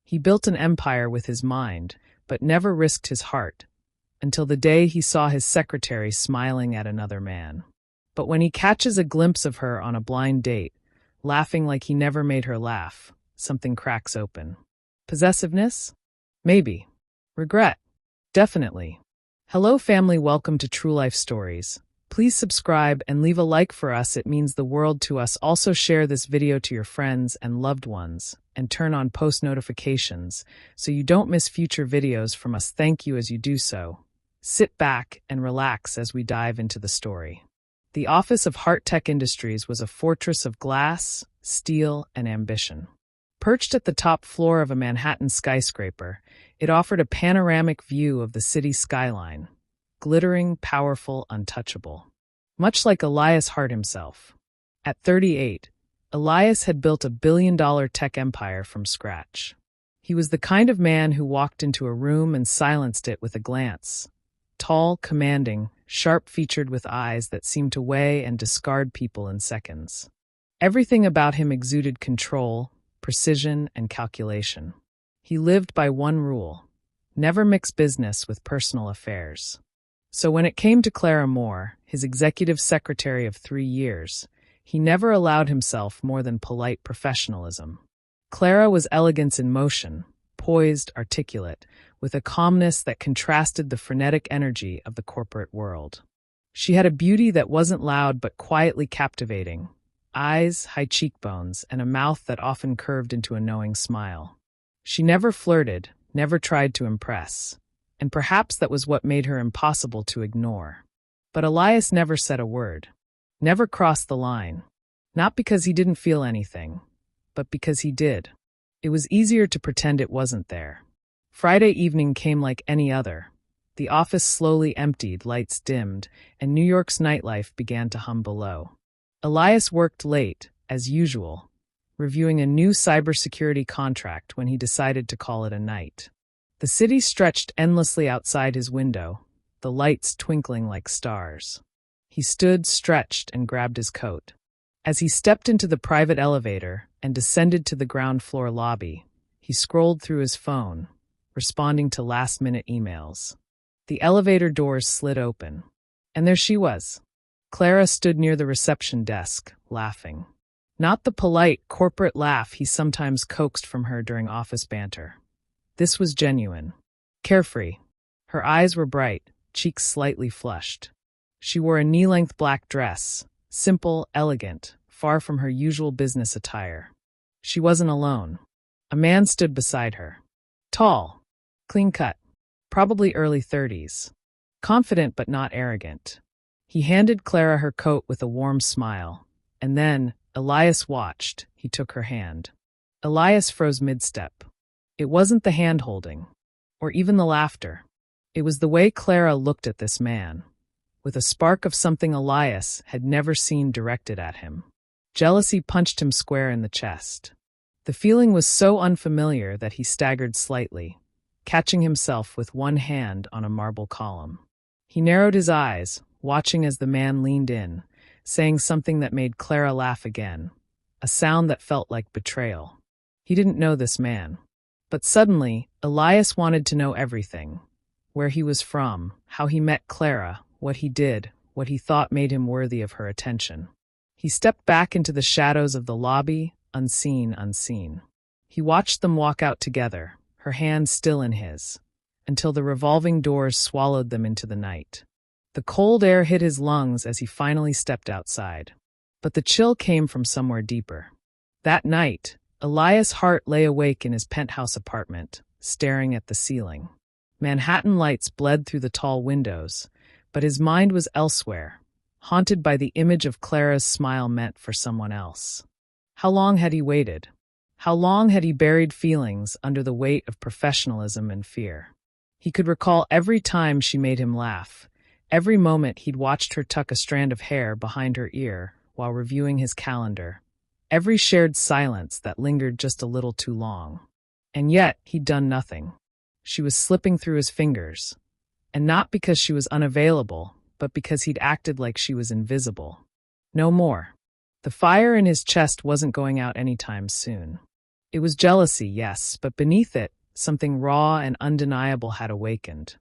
He built an empire with his mind, but never risked his heart, until the day he saw his secretary smiling at another man. But when he catches a glimpse of her on a blind date, laughing like he never made her laugh, something cracks open. Possessiveness? Maybe. Regret? Definitely. Hello family, welcome to True Life Stories. Please subscribe and leave a like for us, it means the world to us. Also share this video to your friends and loved ones, and turn on post notifications so you don't miss future videos from us. Thank you as you do so. Sit back and relax as we dive into the story. The office of Hart Tech Industries was a fortress of glass, steel, and ambition. Perched at the top floor of a Manhattan skyscraper, it offered a panoramic view of the city skyline, glittering, powerful, untouchable. Much like Elias Hart himself. At 38, Elias had built a billion-dollar tech empire from scratch. He was the kind of man who walked into a room and silenced it with a glance. Tall, commanding, sharp-featured with eyes that seemed to weigh and discard people in seconds. Everything about him exuded control, precision, and calculation. He lived by one rule: never mix business with personal affairs. So when it came to Clara Moore, his executive secretary of 3 years, he never allowed himself more than polite professionalism. Clara was elegance in motion, poised, articulate, with a calmness that contrasted the frenetic energy of the corporate world. She had a beauty that wasn't loud but quietly captivating, eyes, high cheekbones, and a mouth that often curved into a knowing smile. She never flirted, never tried to impress, and perhaps that was what made her impossible to ignore. But Elias never said a word, never crossed the line, not because he didn't feel anything, but because he did. It was easier to pretend it wasn't there. Friday evening came like any other. The office slowly emptied, lights dimmed, and New York's nightlife began to hum below. Elias worked late, as usual, reviewing a new cybersecurity contract when he decided to call it a night. The city stretched endlessly outside his window, the lights twinkling like stars. He stood, stretched, and grabbed his coat. As he stepped into the private elevator and descended to the ground floor lobby, he scrolled through his phone, responding to last-minute emails. The elevator doors slid open, and there she was. Clara stood near the reception desk, laughing. Not the polite, corporate laugh he sometimes coaxed from her during office banter. This was genuine, carefree. Her eyes were bright, cheeks slightly flushed. She wore a knee-length black dress, simple, elegant, far from her usual business attire. She wasn't alone. A man stood beside her. Tall, clean-cut, probably early 30s. Confident but not arrogant. He handed Clara her coat with a warm smile, and then, Elias watched, he took her hand. Elias froze mid-step. It wasn't the hand-holding, or even the laughter. It was the way Clara looked at this man, with a spark of something Elias had never seen directed at him. Jealousy punched him square in the chest. The feeling was so unfamiliar that he staggered slightly, catching himself with one hand on a marble column. He narrowed his eyes, watching as the man leaned in, saying something that made Clara laugh again, a sound that felt like betrayal. He didn't know this man. But suddenly, Elias wanted to know everything. Where he was from, how he met Clara, what he did, what he thought made him worthy of her attention. He stepped back into the shadows of the lobby, unseen. He watched them walk out together, her hand still in his, until the revolving doors swallowed them into the night. The cold air hit his lungs as he finally stepped outside. But the chill came from somewhere deeper. That night, Elias Hart lay awake in his penthouse apartment, staring at the ceiling. Manhattan lights bled through the tall windows, but his mind was elsewhere, haunted by the image of Clara's smile meant for someone else. How long had he waited? How long had he buried feelings under the weight of professionalism and fear? He could recall every time she made him laugh, every moment he'd watched her tuck a strand of hair behind her ear while reviewing his calendar, every shared silence that lingered just a little too long. And yet, he'd done nothing. She was slipping through his fingers. And not because she was unavailable, but because he'd acted like she was invisible. No more. The fire in his chest wasn't going out anytime soon. It was jealousy, yes, but beneath it, something raw and undeniable had awakened.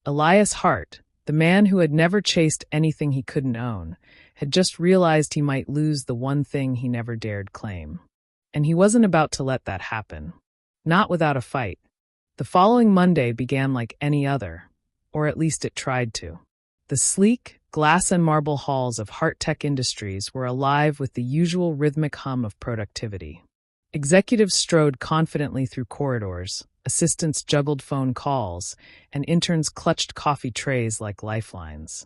Elias Hart, the man who had never chased anything he couldn't own, had just realized he might lose the one thing he never dared claim. And he wasn't about to let that happen. Not without a fight. The following Monday began like any other, or at least it tried to. The sleek, glass and marble halls of Hart Tech Industries were alive with the usual rhythmic hum of productivity. Executives strode confidently through corridors, assistants juggled phone calls, and interns clutched coffee trays like lifelines.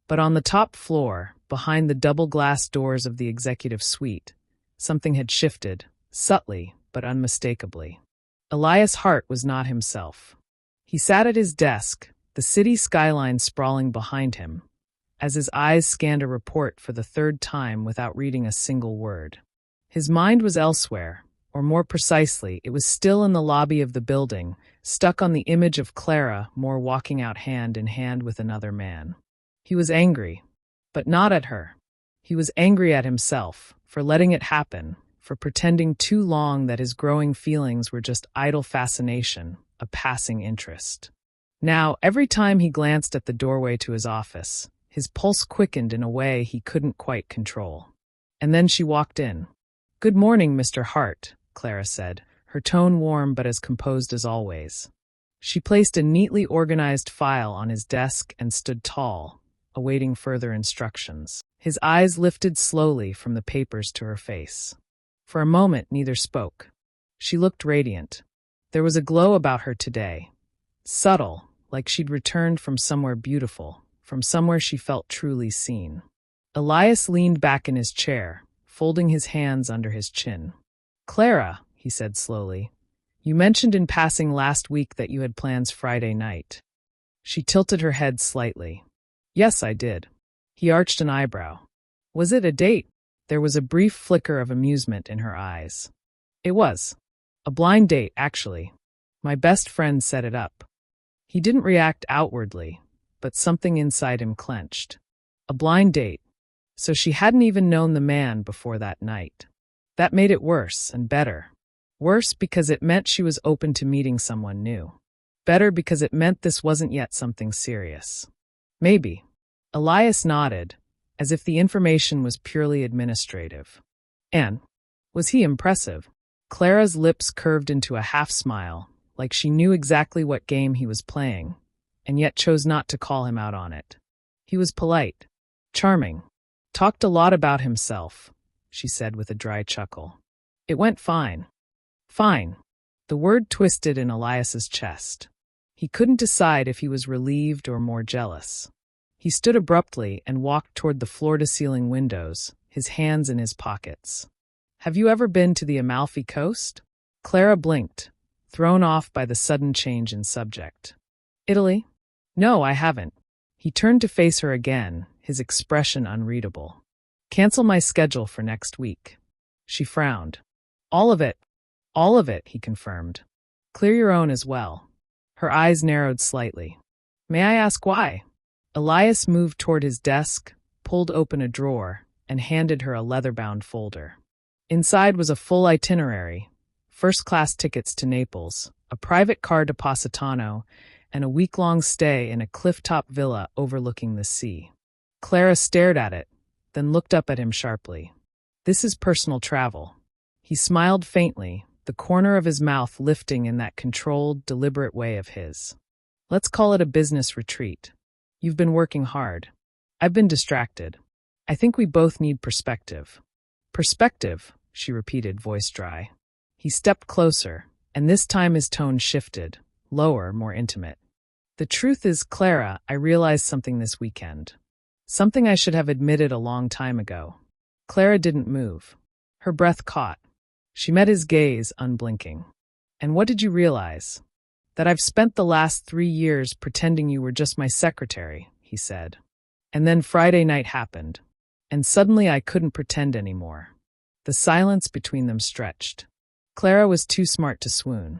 But on the top floor, behind the double glass doors of the executive suite, something had shifted, subtly but unmistakably. Elias Hart was not himself. He sat at his desk, the city skyline sprawling behind him, as his eyes scanned a report for the third time without reading a single word. His mind was elsewhere, or more precisely, it was still in the lobby of the building, stuck on the image of Clara Moore walking out hand in hand with another man. He was angry, but not at her. He was angry at himself, for letting it happen, for pretending too long that his growing feelings were just idle fascination, a passing interest. Now, every time he glanced at the doorway to his office, his pulse quickened in a way he couldn't quite control. And then she walked in. "Good morning, Mr. Hart," Clara said, her tone warm but as composed as always. She placed a neatly organized file on his desk and stood tall, awaiting further instructions. His eyes lifted slowly from the papers to her face. For a moment, neither spoke. She looked radiant. There was a glow about her today. Subtle, like she'd returned from somewhere beautiful, from somewhere she felt truly seen. Elias leaned back in his chair, folding his hands under his chin. "Clara," he said slowly, "you mentioned in passing last week that you had plans Friday night." She tilted her head slightly. "Yes, I did." He arched an eyebrow. "Was it a date?" There was a brief flicker of amusement in her eyes. "It was. A blind date, actually. My best friend set it up." He didn't react outwardly, but something inside him clenched. A blind date. So she hadn't even known the man before that night. That made it worse and better. Worse because it meant she was open to meeting someone new. Better because it meant this wasn't yet something serious. Maybe. Elias nodded, as if the information was purely administrative. And was he impressive? Clara's lips curved into a half-smile, like she knew exactly what game he was playing, and yet chose not to call him out on it. He was polite, charming, talked a lot about himself, she said with a dry chuckle. It went fine. Fine. The word twisted in Elias's chest. He couldn't decide if he was relieved or more jealous. He stood abruptly and walked toward the floor-to-ceiling windows, his hands in his pockets. "Have you ever been to the Amalfi Coast?" Clara blinked, thrown off by the sudden change in subject. "Italy? No, I haven't." He turned to face her again, his expression unreadable. "Cancel my schedule for next week." She frowned. "All of it." "All of it," he confirmed. "Clear your own as well." Her eyes narrowed slightly. "May I ask why?" Elias moved toward his desk, pulled open a drawer, and handed her a leather-bound folder. Inside was a full itinerary, first-class tickets to Naples, a private car to Positano, and a week-long stay in a cliff-top villa overlooking the sea. Clara stared at it, then looked up at him sharply. "This is personal travel." He smiled faintly, the corner of his mouth lifting in that controlled, deliberate way of his. "Let's call it a business retreat. You've been working hard. I've been distracted. I think we both need perspective." "Perspective," she repeated, voice dry. He stepped closer, and this time his tone shifted, lower, more intimate. "The truth is, Clara, I realized something this weekend. Something I should have admitted a long time ago." Clara didn't move. Her breath caught. She met his gaze, unblinking. "And what did you realize?" "That I've spent the last 3 years pretending you were just my secretary," he said. "And then Friday night happened. And suddenly I couldn't pretend anymore." The silence between them stretched. Clara was too smart to swoon,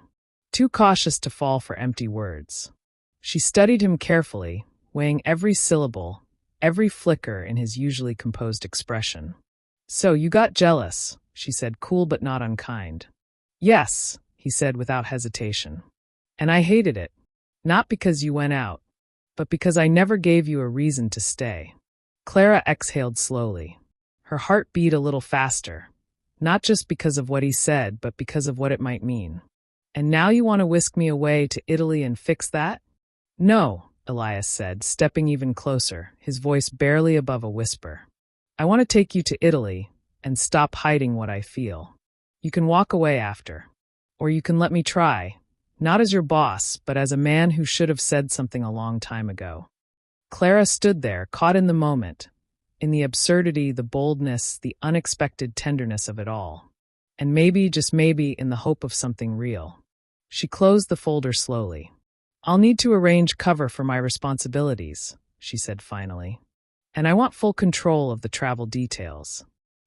too cautious to fall for empty words. She studied him carefully, weighing every syllable, every flicker in his usually composed expression. "So you got jealous," she said, cool but not unkind. Yes, he said without hesitation. And I hated it. Not because you went out, but because I never gave you a reason to stay. Clara exhaled slowly. Her heart beat a little faster, not just because of what he said, but because of what it might mean. And now you want to whisk me away to Italy and fix that? No, Elias said, stepping even closer, his voice barely above a whisper. I want to take you to Italy and stop hiding what I feel. You can walk away after. Or you can let me try, not as your boss, but as a man who should have said something a long time ago. Clara stood there, caught in the moment, in the absurdity, the boldness, the unexpected tenderness of it all. And maybe, just maybe, in the hope of something real. She closed the folder slowly. I'll need to arrange cover for my responsibilities, she said finally. And I want full control of the travel details.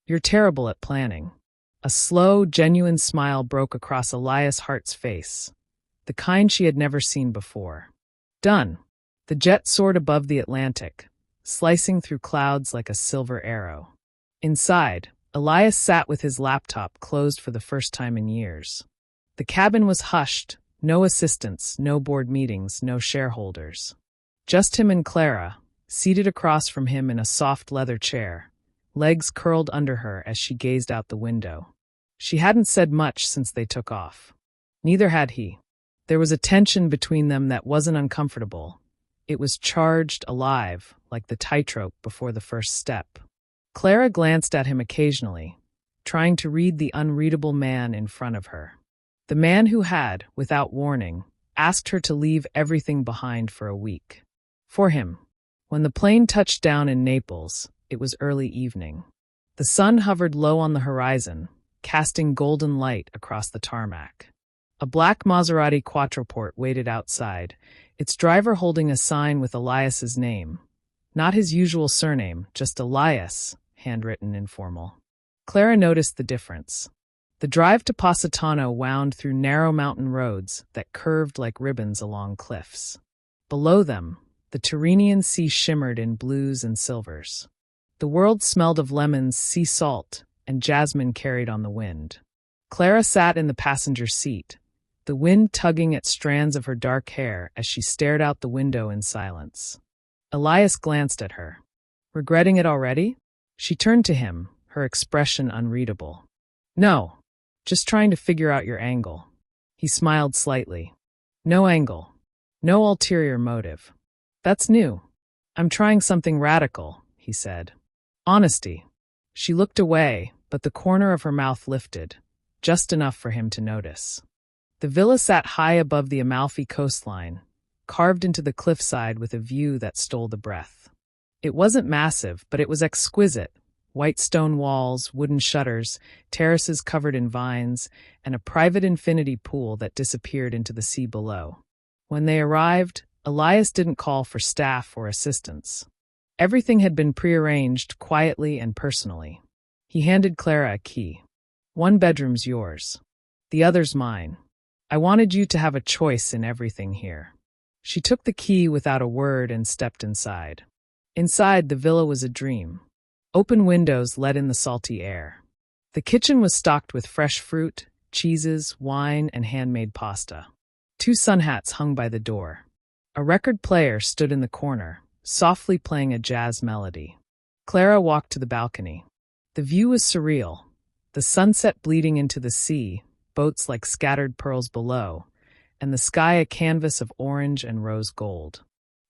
You're terrible at planning. A slow, genuine smile broke across Elias Hart's face, the kind she had never seen before. Done. The jet soared above the Atlantic, slicing through clouds like a silver arrow. Inside, Elias sat with his laptop closed for the first time in years. The cabin was hushed, no assistants, no board meetings, no shareholders. Just him and Clara, seated across from him in a soft leather chair, legs curled under her as she gazed out the window. She hadn't said much since they took off. Neither had he. There was a tension between them that wasn't uncomfortable. It was charged, alive, like the tightrope before the first step. Clara glanced at him occasionally, trying to read the unreadable man in front of her. The man who had, without warning, asked her to leave everything behind for a week. For him. When the plane touched down in Naples, it was early evening. The sun hovered low on the horizon, casting golden light across the tarmac. A black Maserati Quattroporte waited outside, its driver holding a sign with Elias's name. Not his usual surname, just Elias, handwritten informal. Clara noticed the difference. The drive to Positano wound through narrow mountain roads that curved like ribbons along cliffs. Below them, the Tyrrhenian Sea shimmered in blues and silvers. The world smelled of lemons, sea salt, and jasmine carried on the wind. Clara sat in the passenger seat, the wind tugging at strands of her dark hair as she stared out the window in silence. Elias glanced at her. Regretting it already? She turned to him, her expression unreadable. No, just trying to figure out your angle. He smiled slightly. No angle. No ulterior motive. That's new. I'm trying something radical, he said. Honesty. She looked away, but the corner of her mouth lifted, just enough for him to notice. The villa sat high above the Amalfi coastline, carved into the cliffside with a view that stole the breath. It wasn't massive, but it was exquisite. White stone walls, wooden shutters, terraces covered in vines, and a private infinity pool that disappeared into the sea below. When they arrived, Elias didn't call for staff or assistants. Everything had been prearranged quietly and personally. He handed Clara a key. One bedroom's yours. The other's mine. I wanted you to have a choice in everything here. She took the key without a word and stepped inside. Inside, the villa was a dream. Open windows let in the salty air. The kitchen was stocked with fresh fruit, cheeses, wine, and handmade pasta. 2 sun hats hung by the door. A record player stood in the corner, softly playing a jazz melody. Clara walked to the balcony. The view was surreal. The sunset bleeding into the sea, boats like scattered pearls below, and the sky a canvas of orange and rose gold.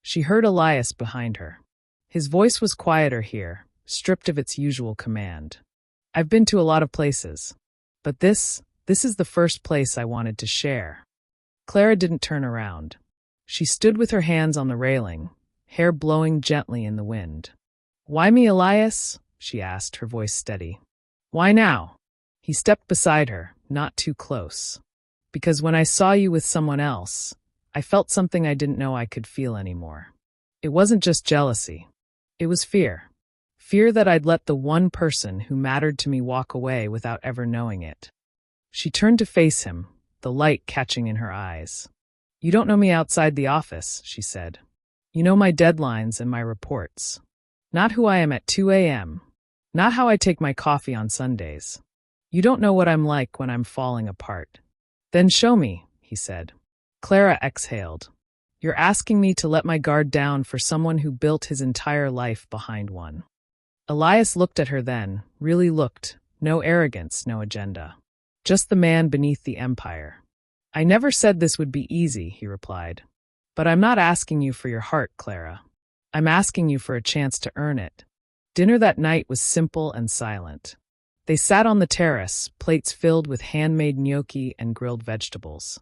She heard Elias behind her. His voice was quieter here, stripped of its usual command. I've been to a lot of places, but this is the first place I wanted to share. Clara didn't turn around. She stood with her hands on the railing, hair blowing gently in the wind. Why me, Elias? She asked, her voice steady. Why now? He stepped beside her, not too close. Because when I saw you with someone else, I felt something I didn't know I could feel anymore. It wasn't just jealousy. It was fear. Fear that I'd let the one person who mattered to me walk away without ever knowing it. She turned to face him, the light catching in her eyes. You don't know me outside the office, she said. You know my deadlines and my reports. Not who I am at 2 a.m. Not how I take my coffee on Sundays. You don't know what I'm like when I'm falling apart. Then show me, he said. Clara exhaled. You're asking me to let my guard down for someone who built his entire life behind one. Elias looked at her then, really looked, no arrogance, no agenda. Just the man beneath the empire. I never said this would be easy, he replied. But I'm not asking you for your heart, Clara. I'm asking you for a chance to earn it. Dinner that night was simple and silent. They sat on the terrace, plates filled with handmade gnocchi and grilled vegetables.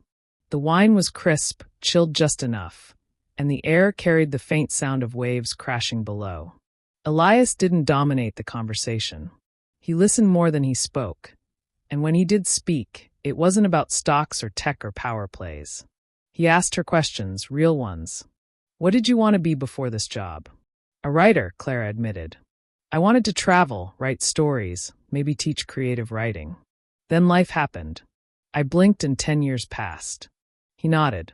The wine was crisp, chilled just enough, and the air carried the faint sound of waves crashing below. Elias didn't dominate the conversation. He listened more than he spoke, and when he did speak, it wasn't about stocks or tech or power plays. He asked her questions, real ones. What did you want to be before this job? A writer, Clara admitted. I wanted to travel, write stories, maybe teach creative writing. Then life happened. I blinked and 10 years passed. He nodded.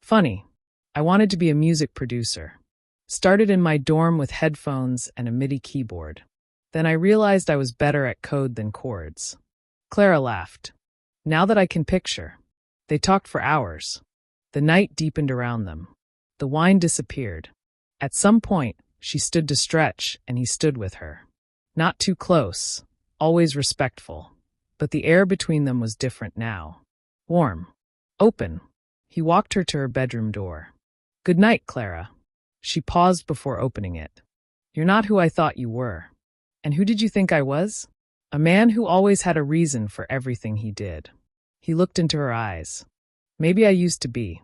Funny. I wanted to be a music producer. Started in my dorm with headphones and a MIDI keyboard. Then I realized I was better at code than chords. Clara laughed. Now that I can picture. They talked for hours. The night deepened around them. The wine disappeared. At some point, she stood to stretch, and he stood with her. Not too close, always respectful, but the air between them was different now. Warm. Open. He walked her to her bedroom door. Good night, Clara. She paused before opening it. You're not who I thought you were. And who did you think I was? A man who always had a reason for everything he did. He looked into her eyes. Maybe I used to be.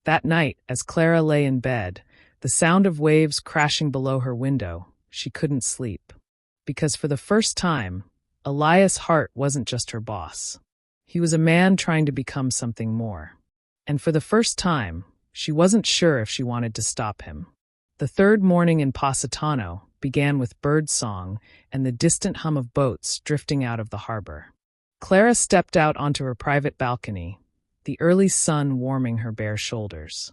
That night, as Clara lay in bed, the sound of waves crashing below her window, she couldn't sleep. Because for the first time, Elias Hart wasn't just her boss. He was a man trying to become something more. And for the first time, she wasn't sure if she wanted to stop him. The third morning in Positano began with bird song and the distant hum of boats drifting out of the harbor. Clara stepped out onto her private balcony, the early sun warming her bare shoulders.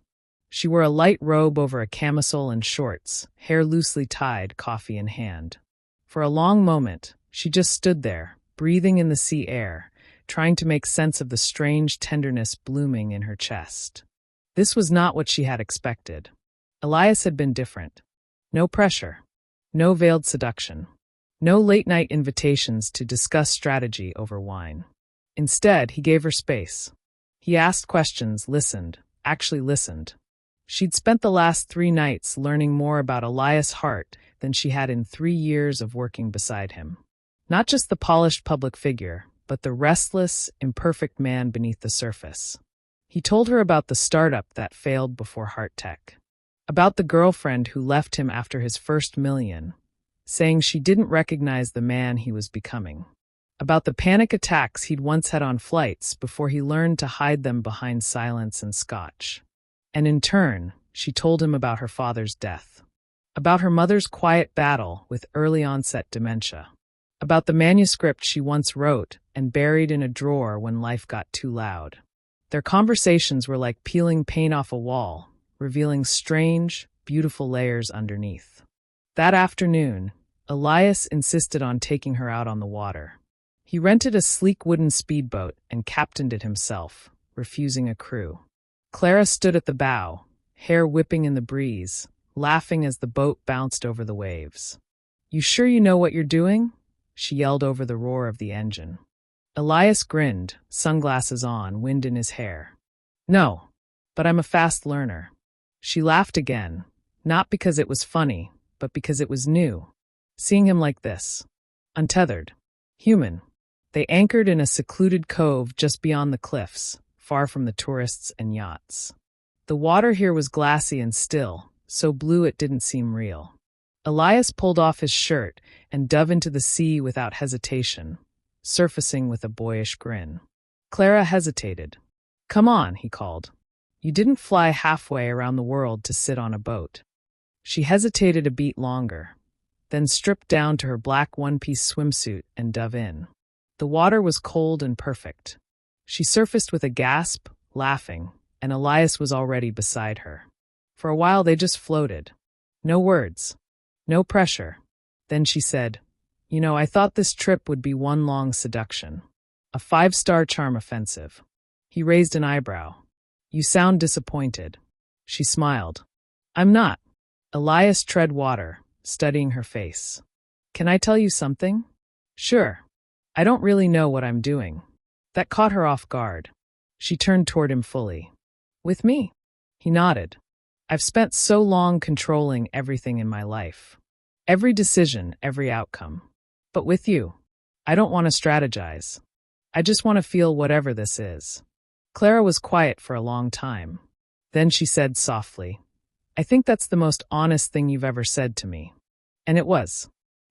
She wore a light robe over a camisole and shorts, hair loosely tied, coffee in hand. For a long moment, she just stood there, breathing in the sea air, trying to make sense of the strange tenderness blooming in her chest. This was not what she had expected. Elias had been different. No pressure. No veiled seduction. No late-night invitations to discuss strategy over wine. Instead, he gave her space. He asked questions, listened, actually listened. She'd spent the last 3 nights learning more about Elias Hart than she had in 3 years of working beside him. Not just the polished public figure, but the restless, imperfect man beneath the surface. He told her about the startup that failed before Hart Tech. About the girlfriend who left him after his first million, saying she didn't recognize the man he was becoming. About the panic attacks he'd once had on flights before he learned to hide them behind silence and scotch. And in turn, she told him about her father's death. About her mother's quiet battle with early-onset dementia. About the manuscript she once wrote and buried in a drawer when life got too loud. Their conversations were like peeling paint off a wall, revealing strange, beautiful layers underneath. That afternoon, Elias insisted on taking her out on the water. He rented a sleek wooden speedboat and captained it himself, refusing a crew. Clara stood at the bow, hair whipping in the breeze, laughing as the boat bounced over the waves. You sure you know what you're doing? She yelled over the roar of the engine. Elias grinned, sunglasses on, wind in his hair. No, but I'm a fast learner. She laughed again, not because it was funny, but because it was new. Seeing him like this, untethered, human. They anchored in a secluded cove just beyond the cliffs, far from the tourists and yachts. The water here was glassy and still, so blue it didn't seem real. Elias pulled off his shirt and dove into the sea without hesitation, surfacing with a boyish grin. Clara hesitated. Come on, he called. You didn't fly halfway around the world to sit on a boat. She hesitated a beat longer, then stripped down to her black one-piece swimsuit and dove in. The water was cold and perfect. She surfaced with a gasp, laughing, and Elias was already beside her. For a while they just floated. No words. No pressure. Then she said, I thought this trip would be one long seduction. A 5-star charm offensive. He raised an eyebrow. You sound disappointed. She smiled. I'm not. Elias tread water, studying her face. Can I tell you something? Sure. I don't really know what I'm doing. That caught her off guard. She turned toward him fully. With me? He nodded. I've spent so long controlling everything in my life. Every decision, every outcome. But with you, I don't want to strategize. I just want to feel whatever this is. Clara was quiet for a long time. Then she said softly, I think that's the most honest thing you've ever said to me. And it was.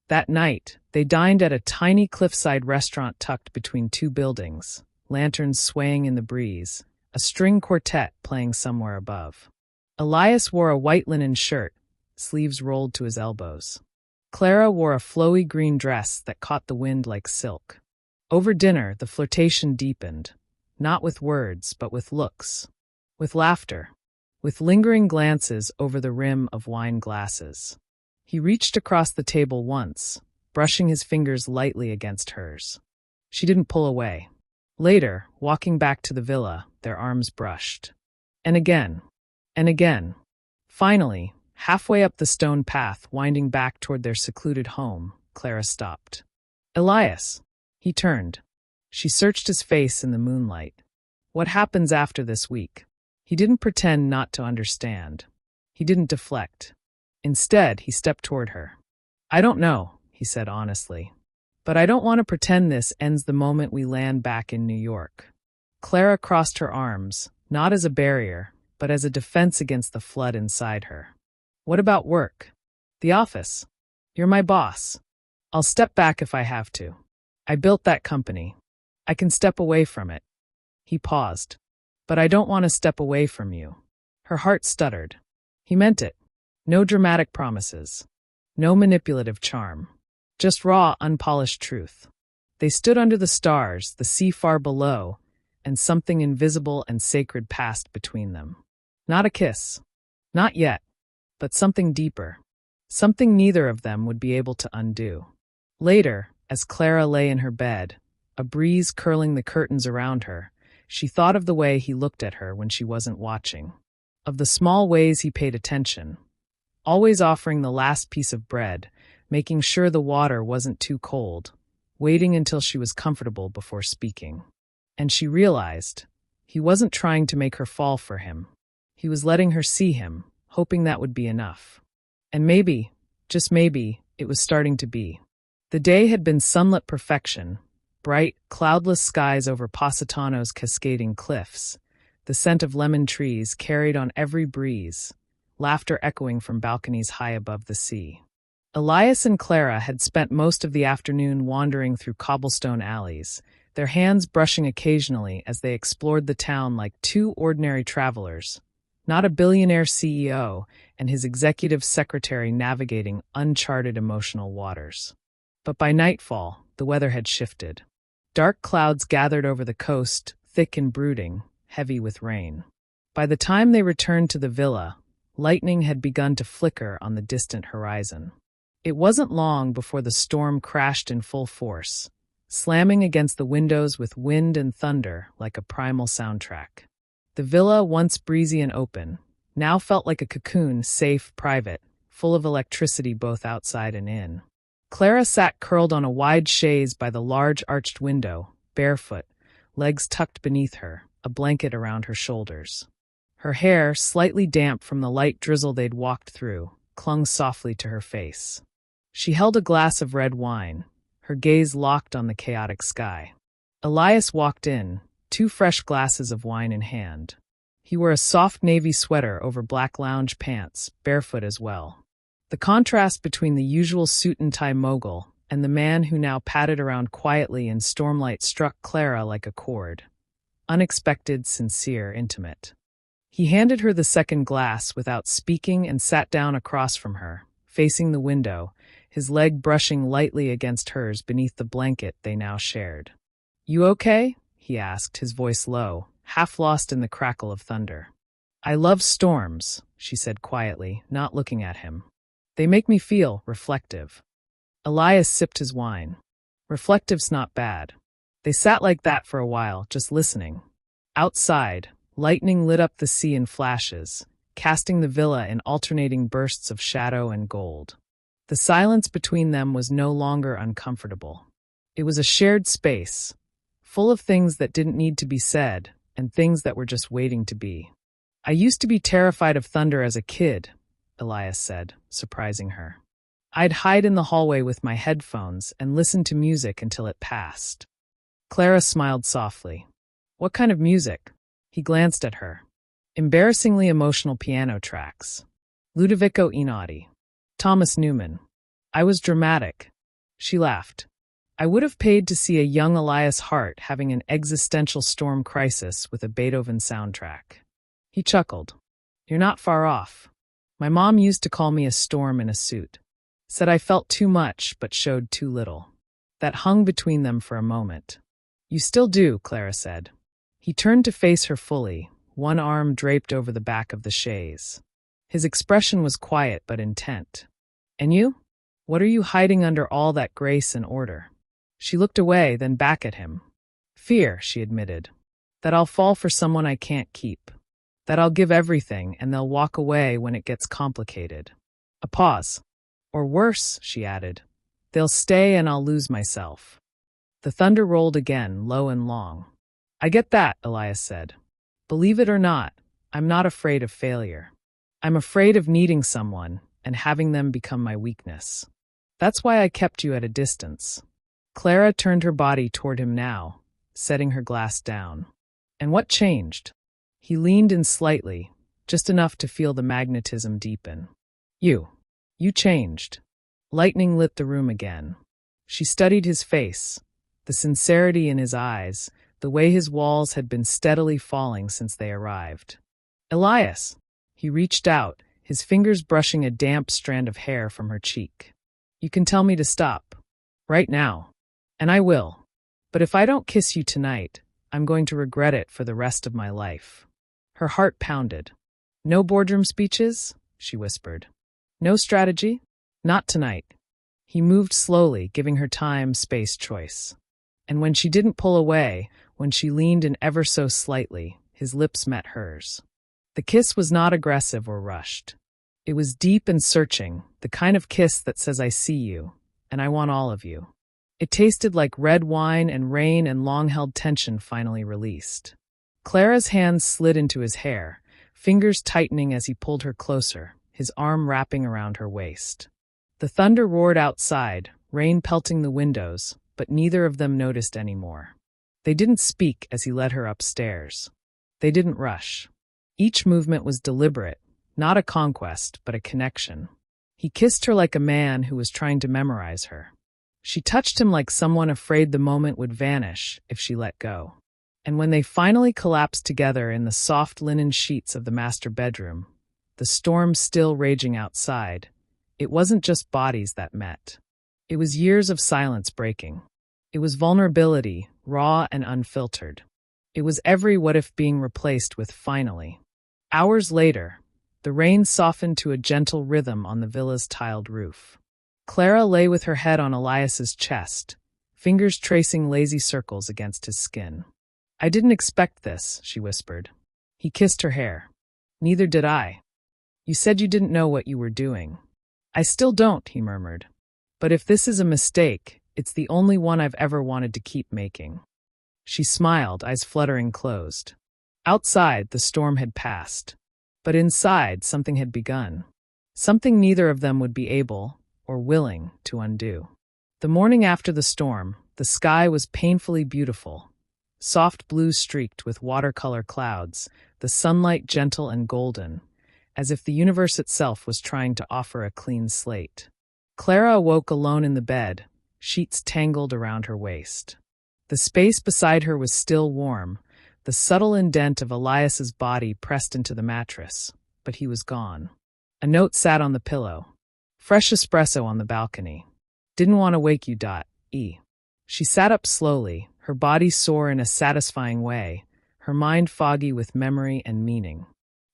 That night, they dined at a tiny cliffside restaurant tucked between two buildings, lanterns swaying in the breeze, a string quartet playing somewhere above. Elias wore a white linen shirt, sleeves rolled to his elbows. Clara wore a flowy green dress that caught the wind like silk. Over dinner, the flirtation deepened, not with words, but with looks, with laughter, with lingering glances over the rim of wine glasses. He reached across the table once, brushing his fingers lightly against hers. She didn't pull away. Later, walking back to the villa, their arms brushed. And again. And again. Finally, halfway up the stone path winding back toward their secluded home, Clara stopped. Elias. He turned. She searched his face in the moonlight. What happens after this week? He didn't pretend not to understand. He didn't deflect. Instead, he stepped toward her. I don't know, he said honestly. But I don't want to pretend this ends the moment we land back in New York. Clara crossed her arms, not as a barrier, but as a defense against the flood inside her. What about work? The office? You're my boss. I'll step back if I have to. I built that company. I can step away from it. He paused. But I don't want to step away from you. Her heart stuttered. He meant it. No dramatic promises. No manipulative charm. Just raw, unpolished truth. They stood under the stars, the sea far below, and something invisible and sacred passed between them. Not a kiss. Not yet. But something deeper. Something neither of them would be able to undo. Later, as Clara lay in her bed, a breeze curling the curtains around her, she thought of the way he looked at her when she wasn't watching. Of the small ways he paid attention. Always offering the last piece of bread, making sure the water wasn't too cold, waiting until she was comfortable before speaking. And she realized he wasn't trying to make her fall for him. He was letting her see him, hoping that would be enough. And maybe, just maybe, it was starting to be. The day had been sunlit perfection, bright, cloudless skies over Positano's cascading cliffs, the scent of lemon trees carried on every breeze, laughter echoing from balconies high above the sea. Elias and Clara had spent most of the afternoon wandering through cobblestone alleys, their hands brushing occasionally as they explored the town like two ordinary travelers, not a billionaire CEO and his executive secretary navigating uncharted emotional waters. But by nightfall, the weather had shifted. Dark clouds gathered over the coast, thick and brooding, heavy with rain. By the time they returned to the villa, lightning had begun to flicker on the distant horizon. It wasn't long before the storm crashed in full force, slamming against the windows with wind and thunder like a primal soundtrack. The villa, once breezy and open, now felt like a cocoon, safe, private, full of electricity both outside and in. Clara sat curled on a wide chaise by the large arched window, barefoot, legs tucked beneath her, a blanket around her shoulders. Her hair, slightly damp from the light drizzle they'd walked through, clung softly to her face. She held a glass of red wine, her gaze locked on the chaotic sky. Elias walked in, 2 fresh glasses of wine in hand. He wore a soft navy sweater over black lounge pants, barefoot as well. The contrast between the usual suit-and-tie mogul and the man who now padded around quietly in stormlight struck Clara like a chord. Unexpected, sincere, intimate. He handed her the second glass without speaking and sat down across from her, facing the window, his leg brushing lightly against hers beneath the blanket they now shared. "You okay?" he asked, his voice low, half lost in the crackle of thunder. "I love storms," she said quietly, not looking at him. "They make me feel reflective." Elias sipped his wine. "Reflective's not bad." They sat like that for a while, just listening. Outside, lightning lit up the sea in flashes, casting the villa in alternating bursts of shadow and gold. The silence between them was no longer uncomfortable. It was a shared space, full of things that didn't need to be said and things that were just waiting to be. I used to be terrified of thunder as a kid, Elias said, surprising her. I'd hide in the hallway with my headphones and listen to music until it passed. Clara smiled softly. What kind of music? He glanced at her. Embarrassingly emotional piano tracks. Ludovico Einaudi. Thomas Newman. I was dramatic. She laughed. I would have paid to see a young Elias Hart having an existential storm crisis with a Beethoven soundtrack. He chuckled. You're not far off. My mom used to call me a storm in a suit. Said I felt too much but showed too little. That hung between them for a moment. You still do, Clara said. He turned to face her fully, one arm draped over the back of the chaise. His expression was quiet but intent. And you? What are you hiding under all that grace and order? She looked away, then back at him. Fear, she admitted. That I'll fall for someone I can't keep. That I'll give everything and they'll walk away when it gets complicated. A pause. Or worse, she added. They'll stay and I'll lose myself. The thunder rolled again, low and long. I get that, Elias said. Believe it or not, I'm not afraid of failure. I'm afraid of needing someone and having them become my weakness. That's why I kept you at a distance. Clara turned her body toward him now, setting her glass down. And what changed? He leaned in slightly, just enough to feel the magnetism deepen. You changed. Lightning lit the room again. She studied his face, the sincerity in his eyes, the way his walls had been steadily falling since they arrived. Elias! He reached out, his fingers brushing a damp strand of hair from her cheek. You can tell me to stop. Right now. And I will. But if I don't kiss you tonight, I'm going to regret it for the rest of my life. Her heart pounded. No boardroom speeches? She whispered. No strategy? Not tonight. He moved slowly, giving her time, space, choice. And when she didn't pull away, when she leaned in ever so slightly, his lips met hers. The kiss was not aggressive or rushed. It was deep and searching, the kind of kiss that says I see you, and I want all of you. It tasted like red wine and rain and long-held tension finally released. Clara's hands slid into his hair, fingers tightening as he pulled her closer, his arm wrapping around her waist. The thunder roared outside, rain pelting the windows, but neither of them noticed anymore. They didn't speak as he led her upstairs. They didn't rush. Each movement was deliberate, not a conquest, but a connection. He kissed her like a man who was trying to memorize her. She touched him like someone afraid the moment would vanish if she let go. And when they finally collapsed together in the soft linen sheets of the master bedroom, the storm still raging outside, it wasn't just bodies that met. It was years of silence breaking. It was vulnerability, raw and unfiltered. It was every what if being replaced with finally. Hours later, the rain softened to a gentle rhythm on the villa's tiled roof. Clara lay with her head on Elias's chest, fingers tracing lazy circles against his skin. I didn't expect this, she whispered. He kissed her hair. Neither did I. You said you didn't know what you were doing. I still don't, he murmured. But if this is a mistake, it's the only one I've ever wanted to keep making. She smiled, eyes fluttering closed. Outside, the storm had passed. But inside, something had begun. Something neither of them would be able, or willing, to undo. The morning after the storm, the sky was painfully beautiful. Soft blue streaked with watercolor clouds, the sunlight gentle and golden, as if the universe itself was trying to offer a clean slate. Clara awoke alone in the bed, sheets tangled around her waist. The space beside her was still warm, the subtle indent of Elias's body pressed into the mattress, but he was gone. A note sat on the pillow. Fresh espresso on the balcony. Didn't want to wake you. E. She sat up slowly, her body sore in a satisfying way, her mind foggy with memory and meaning.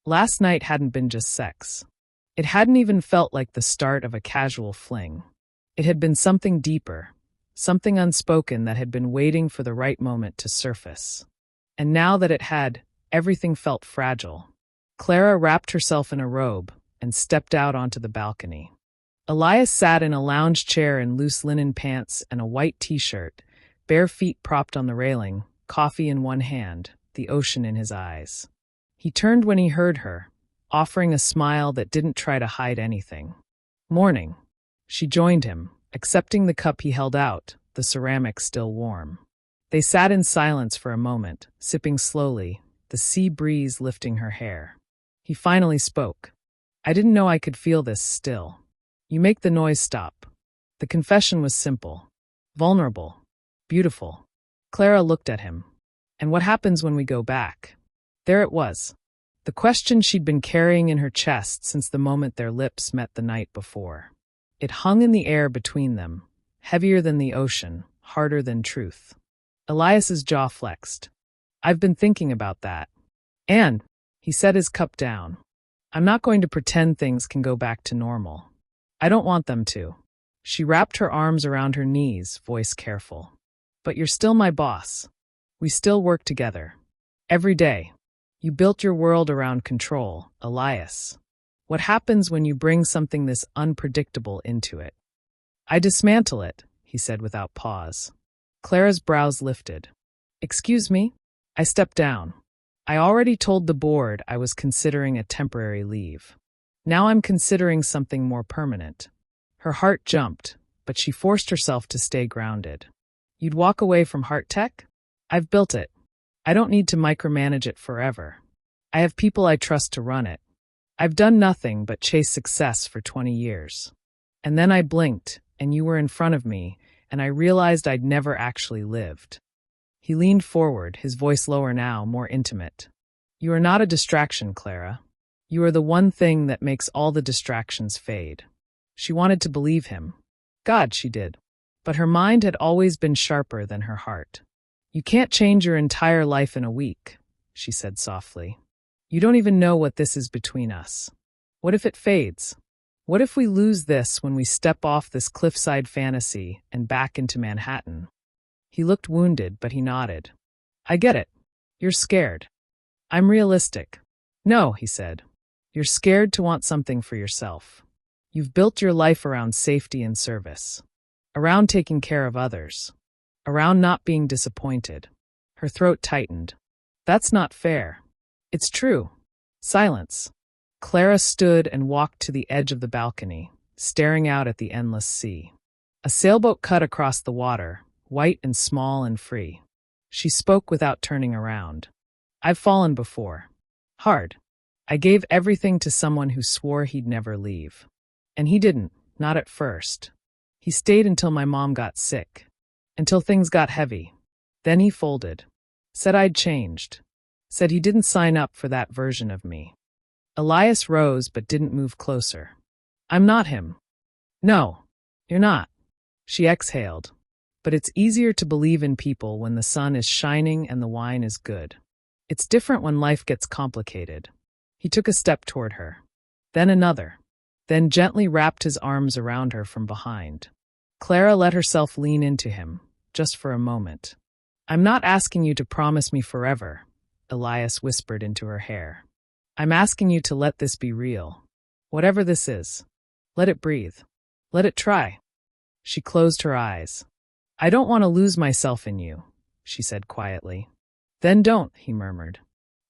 Last night hadn't been just sex. It hadn't even felt like the start of a casual fling. It had been something deeper, something unspoken that had been waiting for the right moment to surface. And now that it had, everything felt fragile. Clara wrapped herself in a robe and stepped out onto the balcony. Elias sat in a lounge chair in loose linen pants and a white t-shirt, bare feet propped on the railing, coffee in one hand, the ocean in his eyes. He turned when he heard her, offering a smile that didn't try to hide anything. Morning. She joined him, accepting the cup he held out, the ceramic still warm. They sat in silence for a moment, sipping slowly, the sea breeze lifting her hair. He finally spoke. I didn't know I could feel this still. You make the noise stop. The confession was simple, vulnerable, beautiful. Clara looked at him. And what happens when we go back? There it was. The question she'd been carrying in her chest since the moment their lips met the night before. It hung in the air between them, heavier than the ocean, harder than truth. Elias's jaw flexed. I've been thinking about that. And, he set his cup down. I'm not going to pretend things can go back to normal. I don't want them to. She wrapped her arms around her knees, voice careful. But you're still my boss. We still work together. Every day. You built your world around control, Elias. What happens when you bring something this unpredictable into it? I dismantle it, he said without pause. Clara's brows lifted. Excuse me? I stepped down. I already told the board I was considering a temporary leave. Now I'm considering something more permanent. Her heart jumped, but she forced herself to stay grounded. You'd walk away from Heart Tech? I've built it. I don't need to micromanage it forever. I have people I trust to run it. I've done nothing but chase success for 20 years. And then I blinked, and you were in front of me, and I realized I'd never actually lived. He leaned forward, his voice lower now, more intimate. You are not a distraction, Clara. You are the one thing that makes all the distractions fade. She wanted to believe him. God, she did. But her mind had always been sharper than her heart. You can't change your entire life in a week, she said softly. You don't even know what this is between us. What if it fades? What if we lose this when we step off this cliffside fantasy and back into Manhattan? He looked wounded, but he nodded. I get it. You're scared. I'm realistic. No, he said. You're scared to want something for yourself. You've built your life around safety and service, around taking care of others, around not being disappointed. Her throat tightened. That's not fair. It's true. Silence. Clara stood and walked to the edge of the balcony, staring out at the endless sea. A sailboat cut across the water, white and small and free. She spoke without turning around. I've fallen before. Hard. I gave everything to someone who swore he'd never leave. And he didn't, not at first. He stayed until my mom got sick. Until things got heavy. Then he folded. Said I'd changed. Said he didn't sign up for that version of me. Elias rose but didn't move closer. I'm not him. No, you're not. She exhaled. But it's easier to believe in people when the sun is shining and the wine is good. It's different when life gets complicated. He took a step toward her. Then another. Then gently wrapped his arms around her from behind. Clara let herself lean into him, just for a moment. I'm not asking you to promise me forever, Elias whispered into her hair. I'm asking you to let this be real. Whatever this is. Let it breathe. Let it try. She closed her eyes. I don't want to lose myself in you, she said quietly. Then don't, he murmured.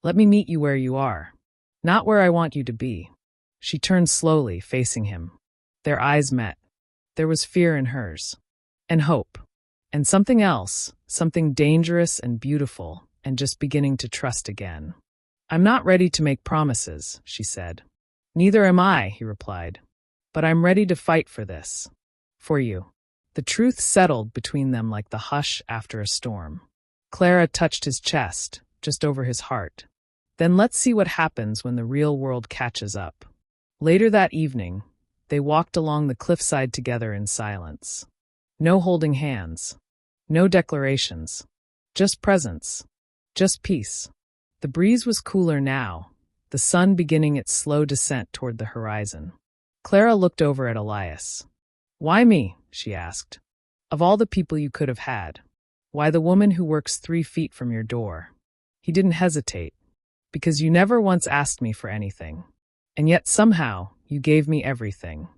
Let me meet you where you are. Not where I want you to be. She turned slowly, facing him. Their eyes met. There was fear in hers. And hope. And something else, something dangerous and beautiful, and just beginning to trust again. I'm not ready to make promises, she said. Neither am I, he replied. But I'm ready to fight for this. For you. The truth settled between them like the hush after a storm. Clara touched his chest, just over his heart. Then let's see what happens when the real world catches up. Later that evening, they walked along the cliffside together in silence. No holding hands. No declarations. Just presence. Just peace. The breeze was cooler now, the sun beginning its slow descent toward the horizon. Clara looked over at Elias. Why me? She asked. Of all the people you could have had, why the woman who works 3 feet from your door? He didn't hesitate. Because you never once asked me for anything. And yet somehow, you gave me everything.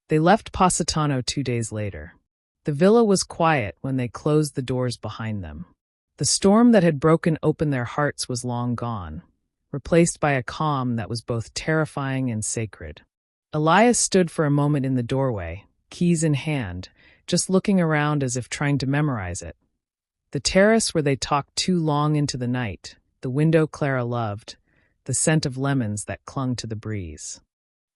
They left Positano 2 days later. The villa was quiet when they closed the doors behind them. The storm that had broken open their hearts was long gone, replaced by a calm that was both terrifying and sacred. Elias stood for a moment in the doorway, keys in hand, just looking around as if trying to memorize it. The terrace where they talked too long into the night, the window Clara loved, the scent of lemons that clung to the breeze.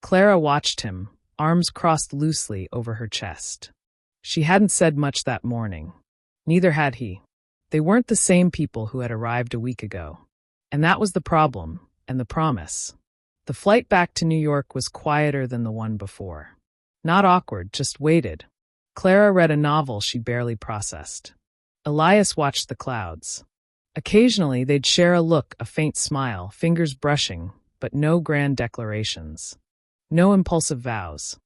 Clara watched him, arms crossed loosely over her chest. She hadn't said much that morning. Neither had he. They weren't the same people who had arrived a week ago. And that was the problem, and the promise. The flight back to New York was quieter than the one before. Not awkward, just waited. Clara read a novel she barely processed. Elias watched the clouds. Occasionally, they'd share a look, a faint smile, fingers brushing, but no grand declarations. No impulsive vows.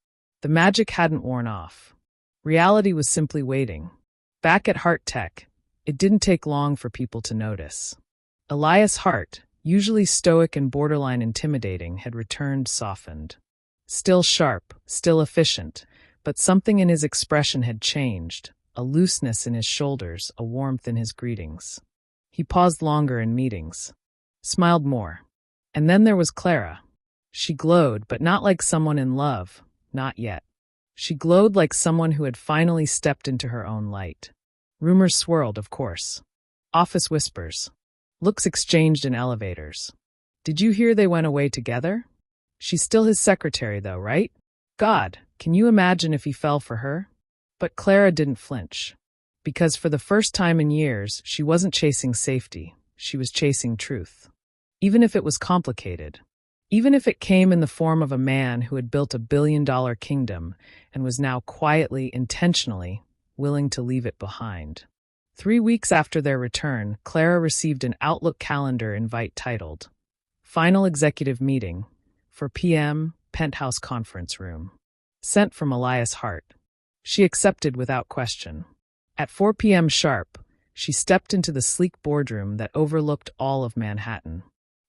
The magic hadn't worn off. Reality was simply waiting. Back at Heart Tech, it didn't take long for people to notice. Elias Hart, usually stoic and borderline intimidating, had returned softened. Still sharp, still efficient, but something in his expression had changed, a looseness in his shoulders, a warmth in his greetings. He paused longer in meetings, smiled more. And then there was Clara. She glowed, but not like someone in love, not yet. She glowed like someone who had finally stepped into her own light. Rumors swirled, of course. Office whispers. Looks exchanged in elevators. Did you hear they went away together? She's still his secretary, though, right? God, can you imagine if he fell for her? But Clara didn't flinch. Because for the first time in years, she wasn't chasing safety. She was chasing truth. Even if it was complicated. Even if it came in the form of a man who had built $1 billion kingdom and was now quietly, intentionally, willing to leave it behind. 3 weeks after their return, Clara received an Outlook calendar invite titled, Final Executive Meeting, for PM, Penthouse Conference Room. Sent from Elias Hart. She accepted without question. At 4 p.m. sharp, she stepped into the sleek boardroom that overlooked all of Manhattan.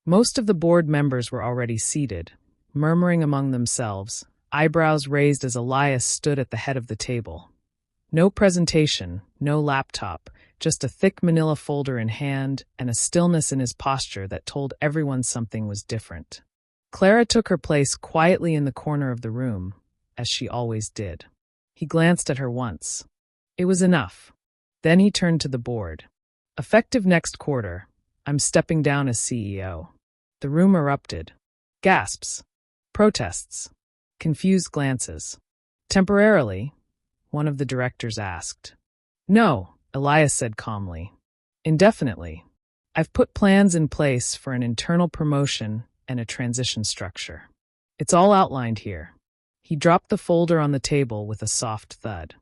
Most of the board members were already seated, murmuring among themselves, eyebrows raised as Elias stood at the head of the table. No presentation, no laptop, just a thick manila folder in hand and a stillness in his posture that told everyone something was different. Clara took her place quietly in the corner of the room, as she always did. He glanced at her once. It was enough. Then he turned to the board. Effective next quarter, I'm stepping down as CEO. The room erupted. Gasps. Protests. Confused glances. Temporarily, one of the directors asked. No, Elias said calmly. Indefinitely. I've put plans in place for an internal promotion and a transition structure. It's all outlined here. He dropped the folder on the table with a soft thud.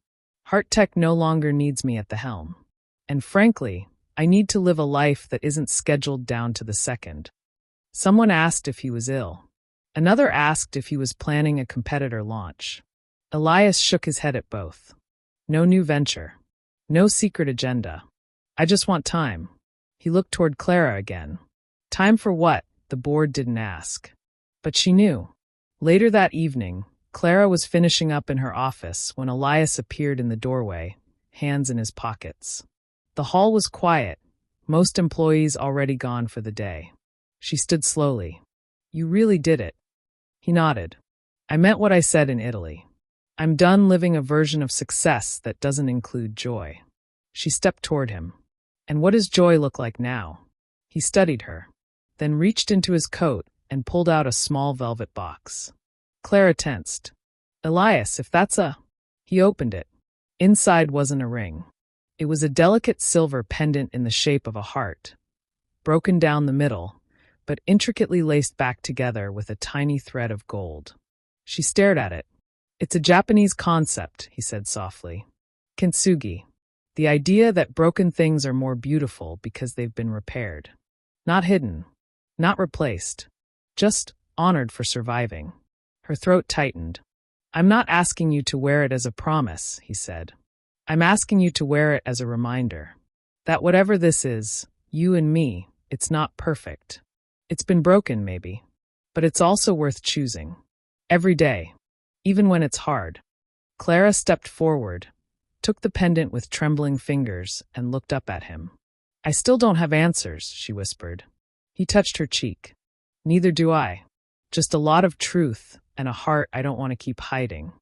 Heart Tech no longer needs me at the helm. And frankly, I need to live a life that isn't scheduled down to the second. Someone asked if he was ill. Another asked if he was planning a competitor launch. Elias shook his head at both. No new venture. No secret agenda. I just want time. He looked toward Clara again. Time for what? The board didn't ask. But she knew. Later that evening, Clara was finishing up in her office when Elias appeared in the doorway, hands in his pockets. The hall was quiet, most employees already gone for the day. She stood slowly. You really did it. He nodded. I meant what I said in Italy. I'm done living a version of success that doesn't include joy. She stepped toward him. And what does joy look like now? He studied her, then reached into his coat and pulled out a small velvet box. Clara tensed. Elias, if that's a... He opened it. Inside wasn't a ring. It was a delicate silver pendant in the shape of a heart, broken down the middle, but intricately laced back together with a tiny thread of gold. She stared at it. It's a Japanese concept, he said softly. Kintsugi. The idea that broken things are more beautiful because they've been repaired. Not hidden. Not replaced. Just honored for surviving. Her throat tightened. I'm not asking you to wear it as a promise, he said. I'm asking you to wear it as a reminder that whatever this is, you and me, it's not perfect. It's been broken, maybe, but it's also worth choosing. Every day, even when it's hard. Clara stepped forward, took the pendant with trembling fingers, and looked up at him. I still don't have answers, she whispered. He touched her cheek. Neither do I. Just a lot of truth and a heart I don't want to keep hiding.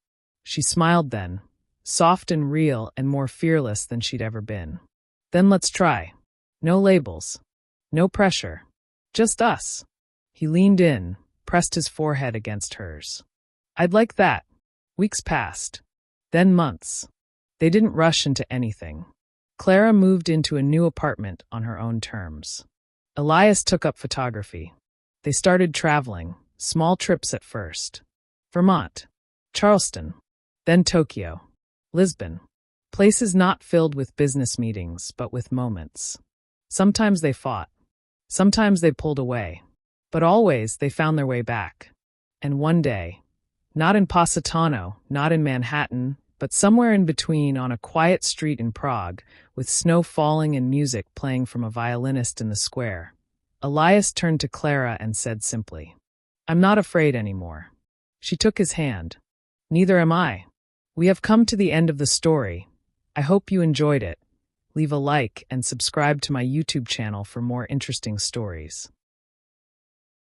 She smiled then, soft and real and more fearless than she'd ever been. Then let's try. No labels. No pressure. Just us. He leaned in, pressed his forehead against hers. I'd like that. Weeks passed. Then months. They didn't rush into anything. Clara moved into a new apartment on her own terms. Elias took up photography. They started traveling, small trips at first. Vermont, Charleston, then Tokyo, Lisbon. Places not filled with business meetings, but with moments. Sometimes they fought. Sometimes they pulled away. But always they found their way back. And one day, not in Positano, not in Manhattan, but somewhere in between on a quiet street in Prague, with snow falling and music playing from a violinist in the square, Elias turned to Clara and said simply, I'm not afraid anymore. She took his hand. Neither am I. We have come to the end of the story. I hope you enjoyed it. Leave a like and subscribe to my YouTube channel for more interesting stories.